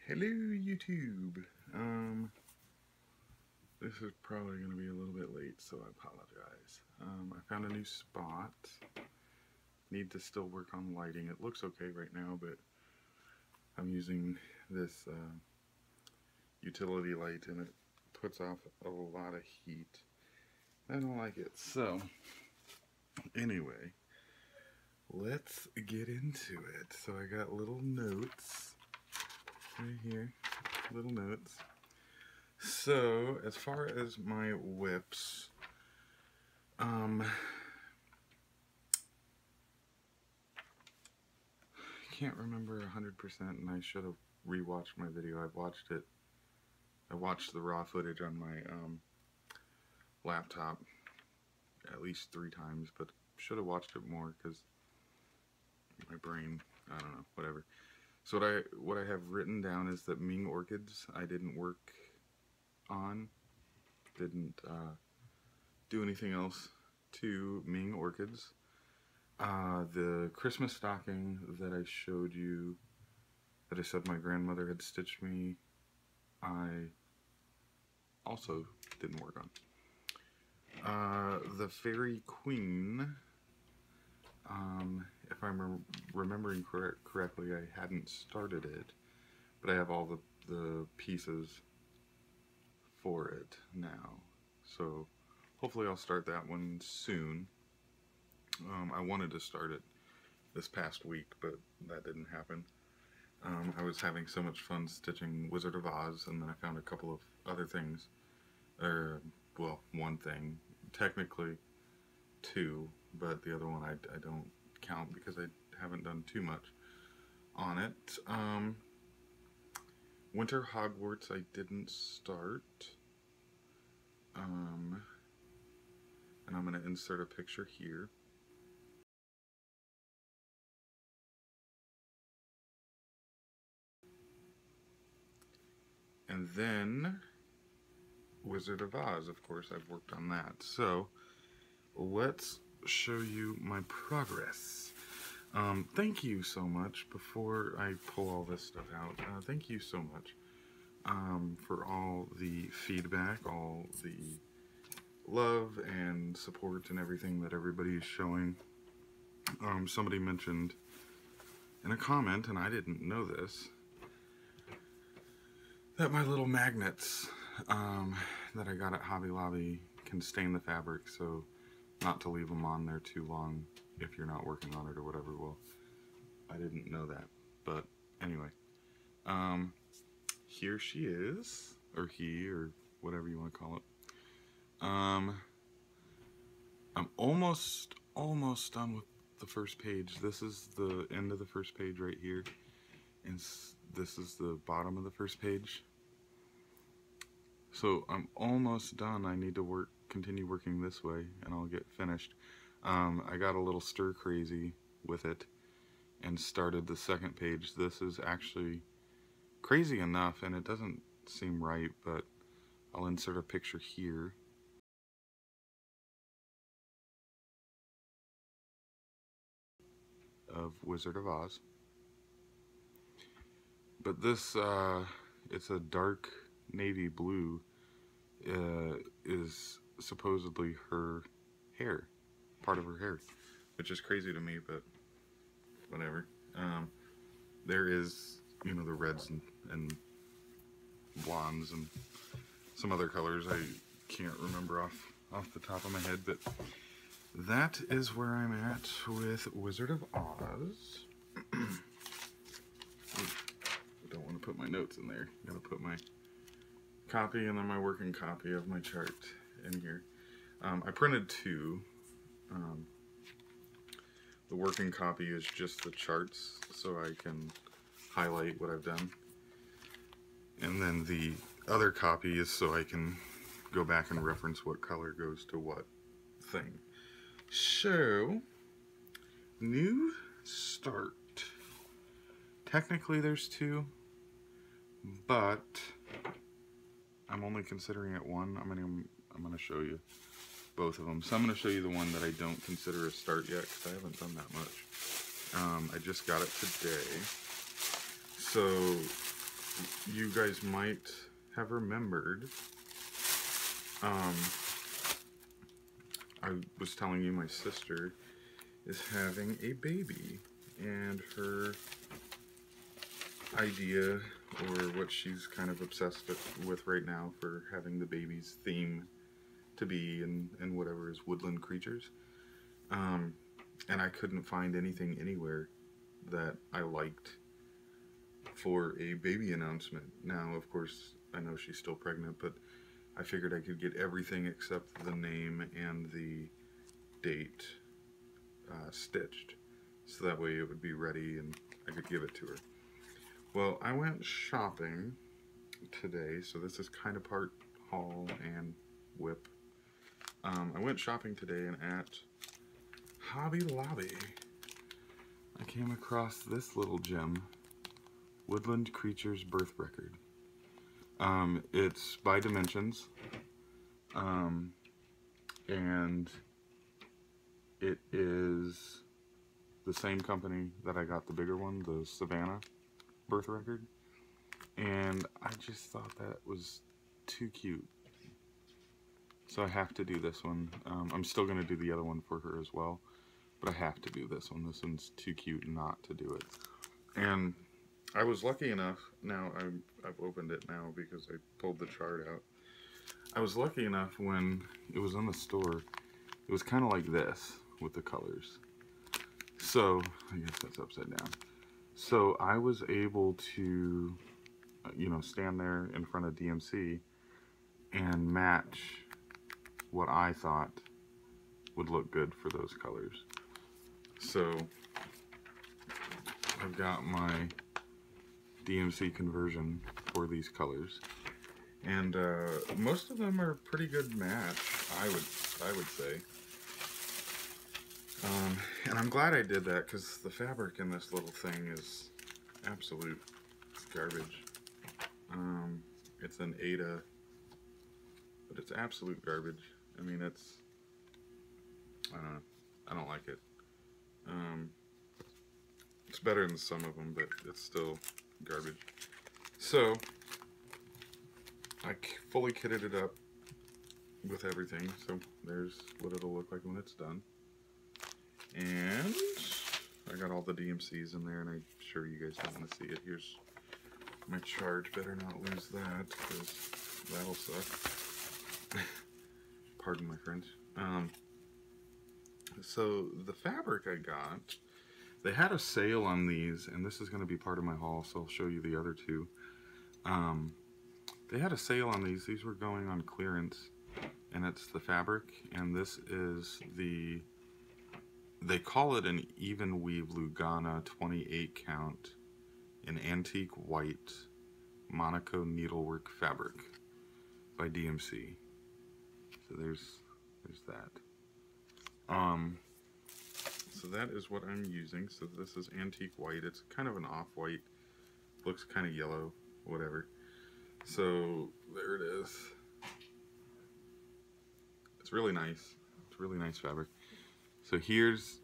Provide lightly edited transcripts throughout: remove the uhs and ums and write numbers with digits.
Hello YouTube. This is probably going to be a little bit late, so I apologize. I found a new spot. Need to still work on lighting. It looks okay right now, but I'm using this utility light and it puts off a lot of heat. I don't like it. So, anyway, let's get into it. So I got little notes right here, little notes. So, as far as my whips, I can't remember 100%, and I should have rewatched my video. I watched the raw footage on my laptop at least 3 times, but should have watched it more because my brain, I don't know, whatever. So what I have written down is that Ming orchids I didn't work on, didn't do anything else to Ming orchids. The Christmas stocking that I showed you, that I said my grandmother had stitched me, I also didn't work on. The Fairy Queen, if I'm remembering correctly, I hadn't started it, but I have all the pieces for it now, so hopefully I'll start that one soon. I wanted to start it this past week, but that didn't happen. I was having so much fun stitching Wizard of Oz, and then I found a couple of other things, or, well, one thing, technically 2, but the other one I don't count because I haven't done too much on it. Winter Hogwarts I didn't start, and I'm going to insert a picture here. And then Wizard of Oz, of course, I've worked on that. So let's show you my progress. Thank you so much. Before I pull all this stuff out, thank you so much for all the feedback, all the love and support and everything that everybody is showing. Somebody mentioned in a comment, and I didn't know this, that my little magnets that I got at Hobby Lobby can stain the fabric, so not to leave them on there too long if you're not working on it or whatever. Well, I didn't know that, but anyway, here she is, or he, or whatever you want to call it. I'm almost done with the first page. This is the end of the first page right here, and this is the bottom of the first page. So I'm almost done. I need to continue working this way, and I'll get finished. I got a little stir crazy with it and started the second page. This is actually crazy enough, and it doesn't seem right, but I'll insert a picture here. Of Wizard of Oz. But this, it's a dark navy blue, is supposedly her hair, part of her hair, which is crazy to me, but whatever. There is, you know, the reds and blondes and some other colors I can't remember off the top of my head, but that is where I'm at with Wizard of Oz. I don't want to put my notes in there. Gotta put my copy and then my working copy of my chart in here. I printed 2. The working copy is just the charts, so I can highlight what I've done. And then the other copy is so I can go back and reference what color goes to what thing. So, new start. Technically there's 2, but I'm only considering it 1. I'm gonna show you both of them. So I'm gonna show you the one that I don't consider a start yet because I haven't done that much. I just got it today. So you guys might have remembered, I was telling you my sister is having a baby, and her idea, or what she's kind of obsessed with right now for having the baby's theme to be and whatever is woodland creatures. And I couldn't find anything anywhere that I liked for a baby announcement. Now, of course, I know she's still pregnant, but I figured I could get everything except the name and the date stitched, so that way it would be ready and I could give it to her. Well, I went shopping today, so this is kind of part haul and whip. I went shopping today, and at Hobby Lobby, I came across this little gem, Woodland Creatures Birth Record. It's by Dimensions, and it is the same company that I got the bigger one, the Savannah Birth Record, and I just thought that was too cute. So I have to do this one. I'm still going to do the other one for her as well, but I have to do this one. This one's too cute not to do it. And I was lucky enough, now I've opened it now because I pulled the chart out. I was lucky enough when it was in the store, it was kind of like this with the colors. So, I guess that's upside down. So I was able to, you know, stand there in front of DMC and match what I thought would look good for those colors. So I've got my DMC conversion for these colors, and most of them are pretty good match, I would say. And I'm glad I did that, because the fabric in this little thing is absolute garbage. It's an Ada, but it's absolute garbage. I mean, it's, I don't like it. It's better than some of them, but it's still garbage. So, I fully kitted it up with everything, so there's what it'll look like when it's done. And I got all the DMCs in there, and I'm sure you guys don't want to see it. Here's my chart. Better not lose that, because that'll suck. Pardon my French. So the fabric I got, they had a sale on these, and this is going to be part of my haul, so I'll show you the other two. They had a sale on these. These were going on clearance, and it's the fabric, and this is the, they call it an even weave Lugana 28 count in antique white Monaco needlework fabric by DMC. So there's that. So that is what I'm using. So this is antique white. It's kind of an off-white. Looks kind of yellow, whatever. So there it is. It's really nice. It's really nice fabric. So here's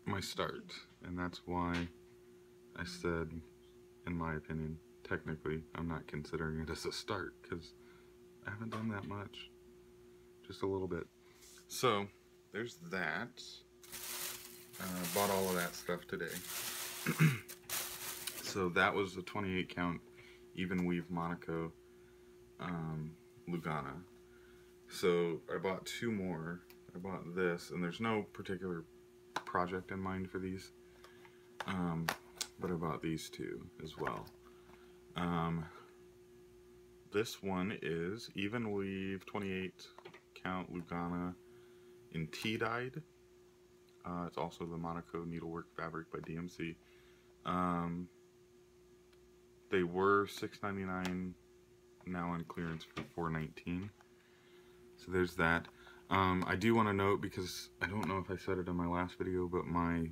my start, and that's why I said, in my opinion, technically, I'm not considering it as a start, because I haven't done that much. Just a little bit. So there's that. Bought all of that stuff today. So that was the 28 count even weave Monaco Lugana. So I bought two more. I bought this, and there's no particular project in mind for these, but I bought these two as well. This one is even weave 28 count Lugana in tea dyed. It's also the Monaco needlework fabric by DMC. They were $6.99, now on clearance for $4.19. So there's that. I do want to note, because I don't know if I said it in my last video, but my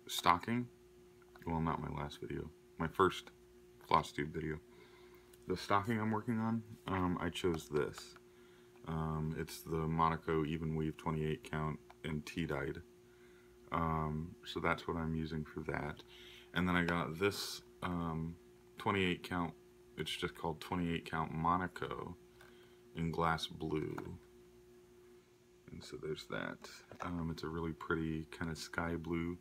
stocking, well, not my last video, my first Flosstube video, the stocking I'm working on, I chose this. It's the Monaco even weave 28 count in tea dyed. So that's what I'm using for that. And then I got this 28 count It's just called 28 count Monaco in glass blue. And so there's that. It's a really pretty kind of sky blue.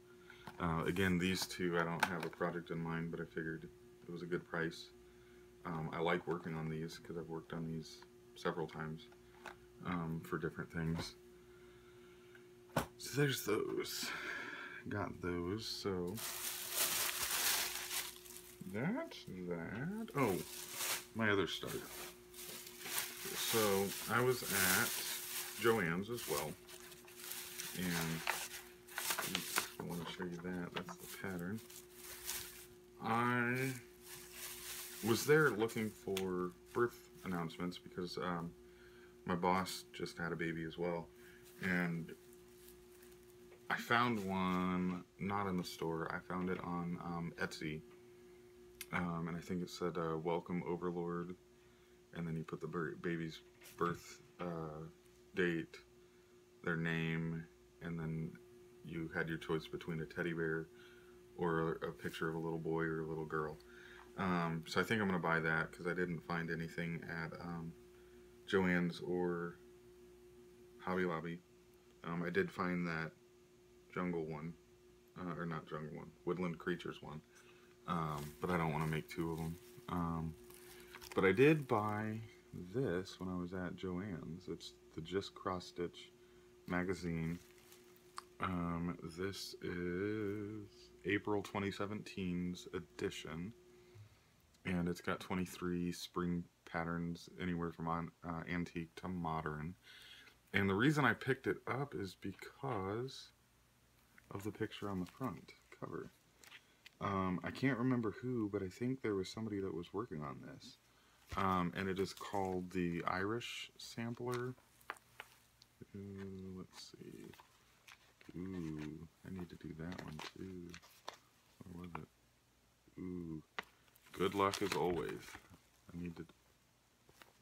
Again, these two, I don't have a project in mind, but I figured it was a good price. I like working on these because I've worked on these several times for different things. So there's those. Got those. So that. Oh, my other start. So I was at Joann's as well, and I want to show you that. That's the pattern. I was there looking for birth announcements because my boss just had a baby as well, and I found one not in the store. I found it on Etsy, and I think it said "Welcome Overlord," and then you put the baby's birth date, their name, and then you had your choice between a teddy bear or a picture of a little boy or a little girl. So I think I'm going to buy that because I didn't find anything at Joann's or Hobby Lobby. I did find that jungle one, or not jungle one, woodland creatures one, but I don't want to make two of them. But I did buy this when I was at Joann's. It's the Just Cross Stitch magazine. This is April 2017's edition, and it's got 23 spring patterns anywhere from antique to modern. And the reason I picked it up is because of the picture on the front cover. I can't remember who, but I think there was somebody that was working on this. And it is called the Irish Sampler. Let's see. Ooh, I need to do that one too. Where was it? Ooh, good luck as always. I need to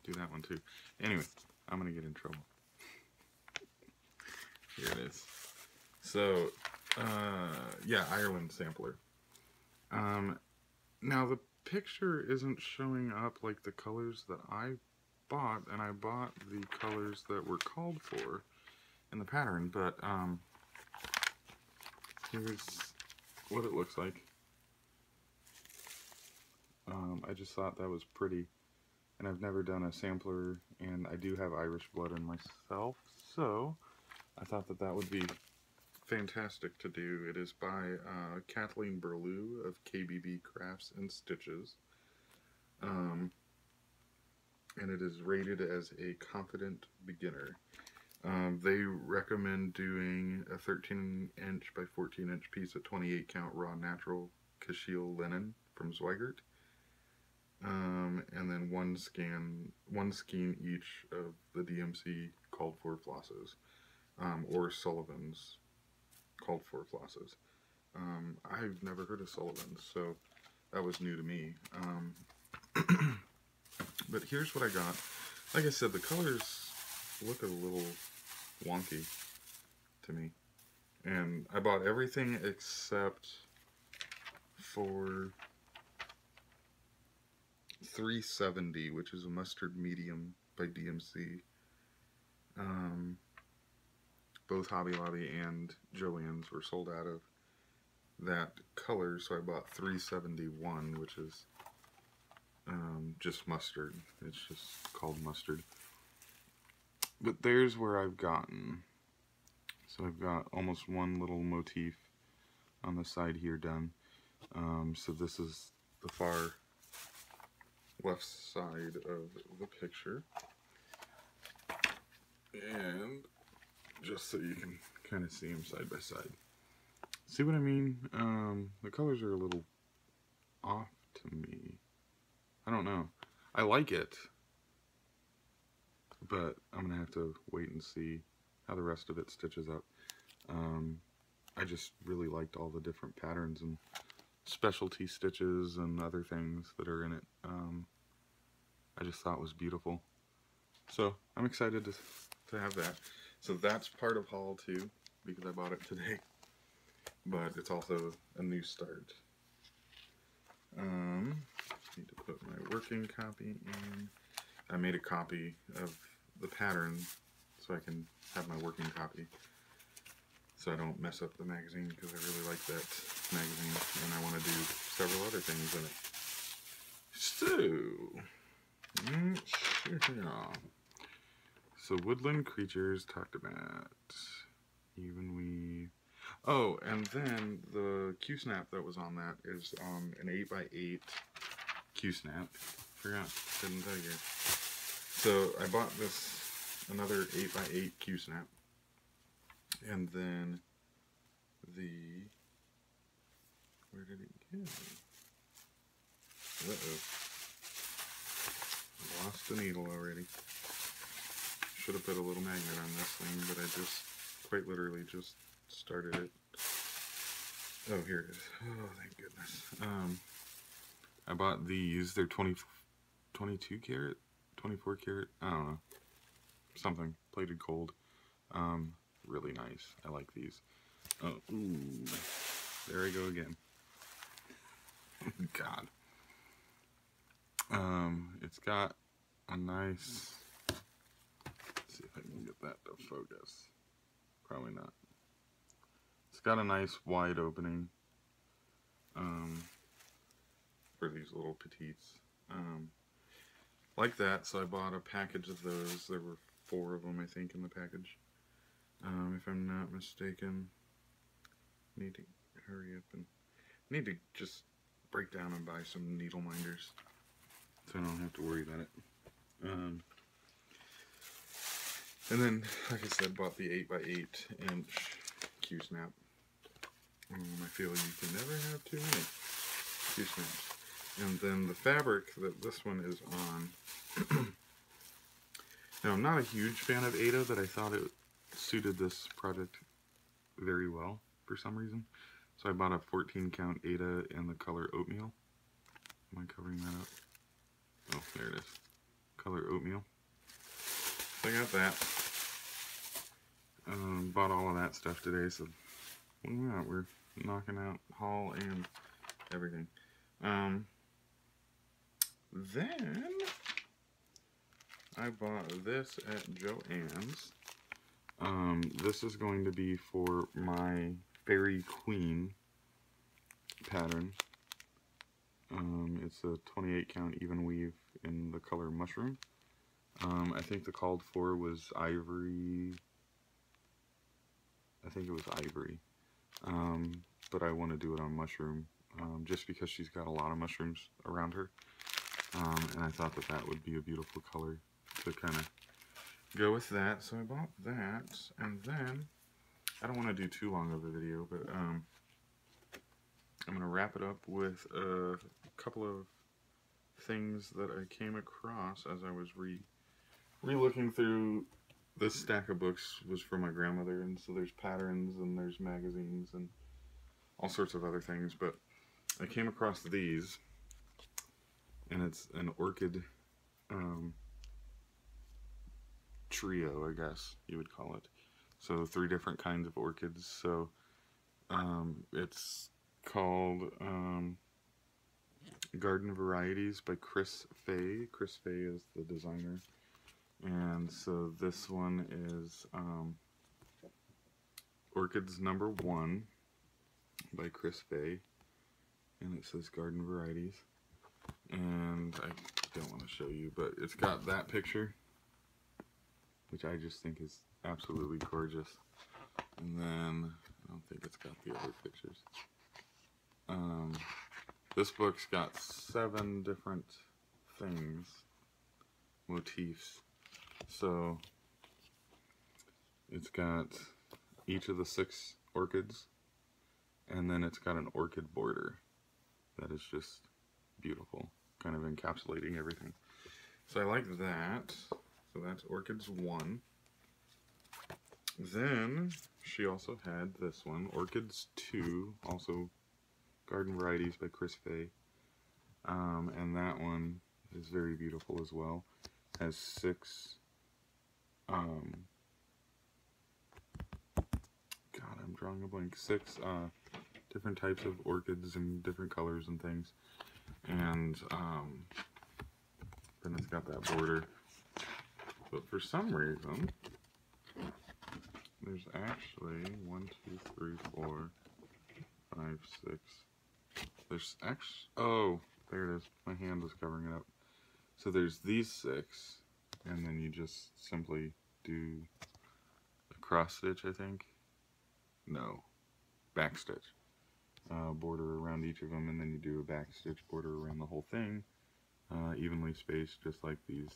do that one too. Anyway, I'm gonna get in trouble. Here it is. So, yeah, Ireland Sampler. Now the picture isn't showing up like the colors that I bought, and I bought the colors that were called for in the pattern, but here's what it looks like. I just thought that was pretty, and I've never done a sampler, and I do have Irish blood in myself, so I thought that that would be fantastic to do. It is by Kathleen Burlew of KBB Crafts and Stitches, and it is rated as a confident beginner. They recommend doing a 13-inch by 14-inch piece of 28 count raw natural cachille linen from Zweigert, and then one skein each of the DMC called for flosses, or Sullivan's called for flosses. I've never heard of Sullivan's, so that was new to me. But here's what I got. Like I said, the colors look a little wonky to me, and I bought everything except for 370, which is a mustard medium by DMC. Both Hobby Lobby and Joann's were sold out of that color, so I bought 371, which is just mustard. It's just called mustard. But there's where I've gotten. So I've got almost one little motif on the side here done. So this is the far left side of the picture. And just so you can kind of see them side by side. See what I mean? The colors are a little off to me. I don't know. I like it, but I'm going to have to wait and see how the rest of it stitches up. I just really liked all the different patterns and specialty stitches and other things that are in it. I just thought it was beautiful. So I'm excited to have that. So that's part of haul 2 because I bought it today, but it's also a new start. Need to put my working copy in. I made a copy of the pattern so I can have my working copy, so I don't mess up the magazine, because I really like that magazine and I want to do several other things in it. So woodland creatures talked about. Even weave. Oh, and then the Q-snap that was on that is an 8x8 Q-snap. Forgot, didn't tell you. So I bought this, another 8x8 Q-snap, and then where did it go? Uh-oh. Lost the needle already. Should have put a little magnet on this thing, but I just, quite literally just started it. Oh, here it is. Oh, thank goodness. I bought these. They're 22 karat, 24 karat, I don't know. Something. Plated gold. Really nice. I like these. Oh, ooh. There I go again. God. It's got a nice, let's see if I can get that to focus. Probably not. It's got a nice wide opening for these little petites. Like that, so I bought a package of those. There were 4 of them, I think, in the package. If I'm not mistaken. Need to hurry up and need to just break down and buy some needle minders so I don't have to worry about it. And then, like I said, bought the 8x8 inch Q-snap. I feel you can never have too many Q-snaps. And then the fabric that this one is on. Now, I'm not a huge fan of Aida, but I thought it suited this project very well for some reason. So I bought a 14 count Aida in the color Oatmeal. Am I covering that up? Oh, there it is. Color Oatmeal. So I got that. Bought all of that stuff today, so we're knocking out haul and everything. Then I bought this at Joann's. This is going to be for my Fairy Queen pattern. It's a 28 count even weave in the color Mushroom. I think the called for was ivory. I think it was ivory. But I want to do it on Mushroom, just because she's got a lot of mushrooms around her. And I thought that that would be a beautiful color to kind of go with that. So I bought that, and then I don't want to do too long of a video, but I'm going to wrap it up with a couple of things that I came across as I was re-looking through. This stack of books was from my grandmother, and so there's patterns and there's magazines and all sorts of other things, but I came across these, and it's an orchid trio, I guess you would call it. So 3 different kinds of orchids. So it's called Garden Varieties by Chris Fay. Chris Fay is the designer. And so this one is Orchids number 1 by Chris Fay. And it says Garden Varieties. And I don't want to show you, but it's got that picture, which I just think is absolutely gorgeous. And then, I don't think it's got the other pictures. This book's got 7 different things, motifs. So, it's got each of the 6 orchids, and then it's got an orchid border that is just beautiful, kind of encapsulating everything. So I like that. So that's Orchids 1. Then she also had this one, Orchids 2, also Garden Varieties by Chris Fay. And that one is very beautiful as well. Has 6 God, I'm drawing a blank. 6 different types of orchids and different colors and things. And then it's got that border. But for some reason, there's actually 1, 2, 3, 4, 5, 6. There's actually, oh, there it is. My hand was covering it up. So there's these 6, and then you just simply do a cross stitch, I think. No, back stitch. Border around each of them, and then you do a back stitch border around the whole thing, evenly spaced, just like these.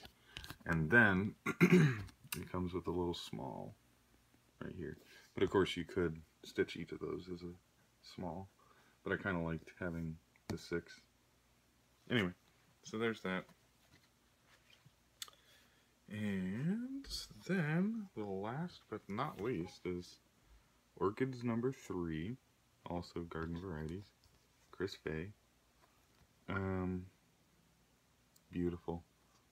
And then it comes with a little small right here. But of course you could stitch each of those as a small, but I kind of liked having the 6. Anyway, so there's that. And then the last but not least is Orchids number 3, also Garden Varieties, Chris Fay. Beautiful.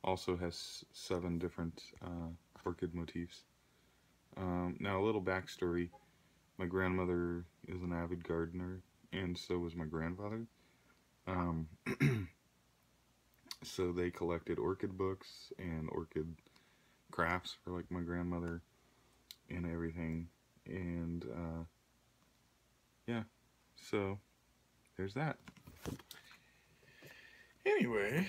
Also has 7 different orchid motifs. Now a little backstory. My grandmother is an avid gardener, and so was my grandfather. So they collected orchid books and orchid crafts for like my grandmother and everything. And yeah, so there's that. Anyway,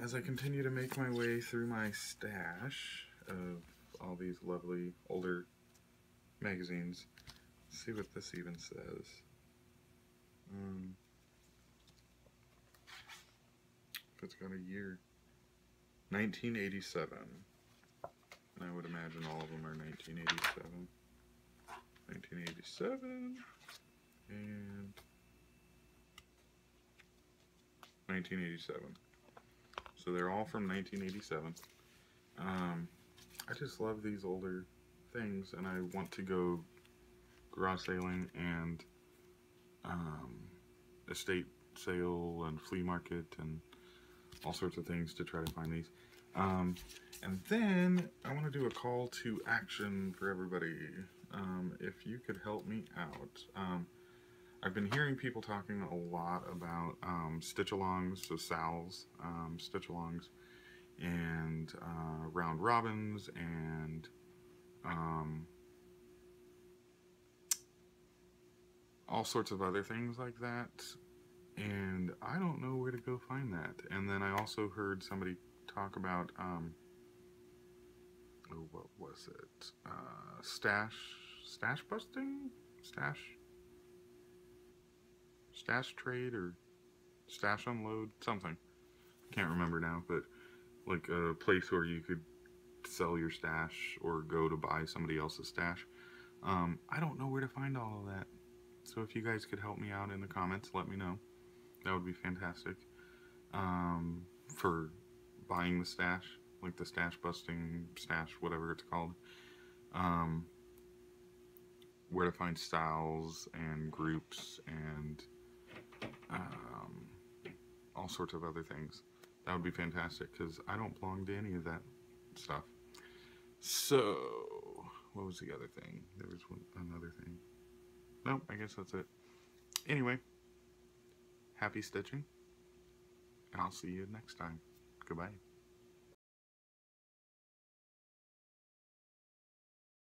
as I continue to make my way through my stash of all these lovely older magazines, let's see what this even says. If it's got a year. 1987. And I would imagine all of them are 1987. 1987 and 1987. So they're all from 1987. I just love these older things, and I want to go garage sailing and estate sale and flea market and all sorts of things to try to find these. And then I want to do a call to action for everybody. If you could help me out. I've been hearing people talking a lot about stitch-alongs, so Sal's stitch-alongs, and round robins, and all sorts of other things like that. And I don't know where to go find that. And then I also heard somebody talk about, oh, what was it? Stash busting? Stash trade or stash unload? Something. Can't remember now, but like a place where you could sell your stash or go to buy somebody else's stash. I don't know where to find all of that. So if you guys could help me out in the comments, let me know. That would be fantastic. For buying the stash, like the stash busting, stash, whatever it's called. Where to find styles and groups and all sorts of other things. That would be fantastic, because I don't belong to any of that stuff. So, what was the other thing? There was another thing. Nope, I guess that's it. Anyway, happy stitching, and I'll see you next time. Goodbye.